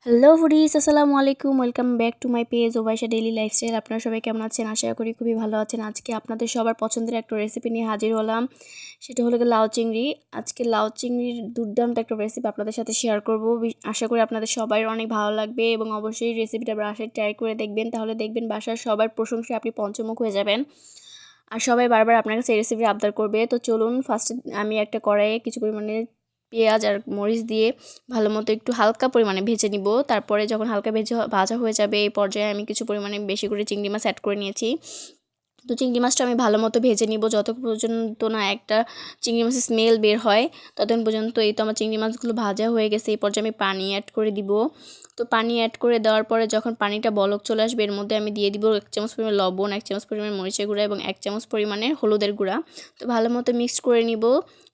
Hello foodies, আসসালামু আলাইকুম। Welcome back to my page Ovaisha daily lifestyle. আপনারা সবাই কেমন আছেন? আশা করি খুবই ভালো আছেন। আজকে আপনাদের সবার পছন্দের একটা রেসিপি নিয়ে হাজির হলাম। সেটা হলো লাউ চিংড়ি। আজকে লাউ চিংড়ির দুর্দান্ত একটা রেসিপি আপনাদের সাথে শেয়ার করব। আশা করি আপনাদের সবার অনেক ভালো লাগবে এবং অবশ্যই রেসিপিটা বাসায় ট্রাই করে দেখবেন। তাহলে দেখবেন বাসার সবার প্রশংসায় আপনি পঞ্চমুখ হয়ে যাবেন আর সবাই বারবার আপনার কাছে এই রেসিপি আবদার করবে। তো চলুন, ফার্স্টে আমি একটা কড়াইয়ে কিছু পরিমাণে পেঁয়াজ আর মরিচ দিয়ে ভালো মতো একটু হালকা পরিমাণে ভেজে নিব। তারপরে যখন হালকা ভাজা হয়ে যাবে এই পর্যায়ে আমি কিছু পরিমাণে বেশি করে চিংড়ি মাছ অ্যাড করে নিয়েছি। তো চিংড়ি মাছটা আমি ভালো মতো ভেজে নিব যত পর্যন্ত না একটা চিংড়ি মাছের স্মেল বের হয় ততক্ষণ পর্যন্ত। এই তো আমার চিংড়ি মাছগুলো ভাজা হয়ে গেছে। এই পর্যায়ে আমি পানি অ্যাড করে দিব। তো পানি অ্যাড করে দেওয়ার পরে যখন পানিটা বলক চলে আসবে এর মধ্যে আমি দিয়ে দিব 1 চামচ পরিমাণ লবণ, 1 চামচ পরিমাণ মরিচের গুঁড়া এবং 1 চামচ পরিমাণে হলুদের গুঁড়া। তো ভালো মতো মিক্সড করে নিব।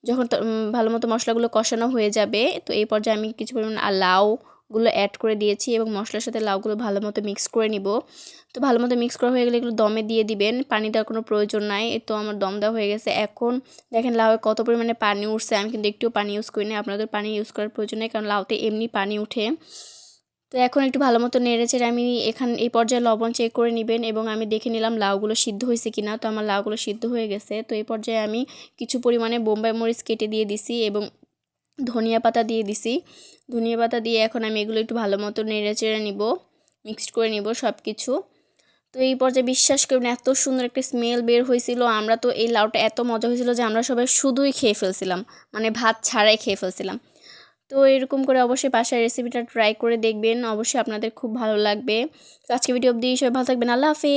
যখন ভালো মতো মশলাগুলো কষানো হয়ে যাবে তো এই পর্যায়ে আমি কিছু পরিমাণ লাউগুলো অ্যাড করে দিয়েছি এবং মশলার সাথে লাউগুলো ভালো মতো মিক্স করে নিব। তো ভালো মতো মিক্স করা হয়ে গেলে এগুলো দমে দিয়ে দিবেন। পানি দেওয়ার কোনো প্রয়োজন নাই। তো আমার দম দেওয়া হয়ে গেছে। এখন দেখেন লাউয়ে কত পরিমাণে পানি উঠছে। আমি কিন্তু একটুও পানি ইউজ করি না। আপনাদের পানি ইউজ করার প্রয়োজন নেই, কারণ লাউতে এমনি পানি উঠে। তো এখন একটু ভালো মতো নেড়েচেড়ে আমি এই পর্যায়ে লবণ চেক করে নেবেন এবং আমি দেখে নিলাম লাউগুলো সিদ্ধ হয়েছে কিনা। তো আমার লাউগুলো সিদ্ধ হয়ে গেছে। তো এই পর্যায়ে আমি কিছু পরিমাণে বোম্বাই মরিচ কেটে দিয়ে দিছি এবং ধনিয়া পাতা দিয়ে দিছি। ধনিয়া পাতা দিয়ে এখন আমি এগুলো একটু ভালো মতো নেড়েচেড়ে নিব, মিক্সড করে নিব সব কিছু। তো এই পর্যায়ে বিশ্বাস করবেন এত সুন্দর একটা স্মেল বের হয়েছিল। আমরা তো এই লাউটা এত মজা হয়েছিল যে আমরা সবাই শুধুই খেয়ে ফেলছিলাম, মানে ভাত ছাড়াই খেয়ে ফেলছিলাম। তো এরকম করে অবশ্যই বাসায় রেসিপিটা ট্রাই করে দেখবেন, অবশ্যই আপনাদের খুব ভালো লাগবে। তো আজকে ভিডিও অবধি সবাই ভালো থাকবেন। আল্লাহ হাফেজ।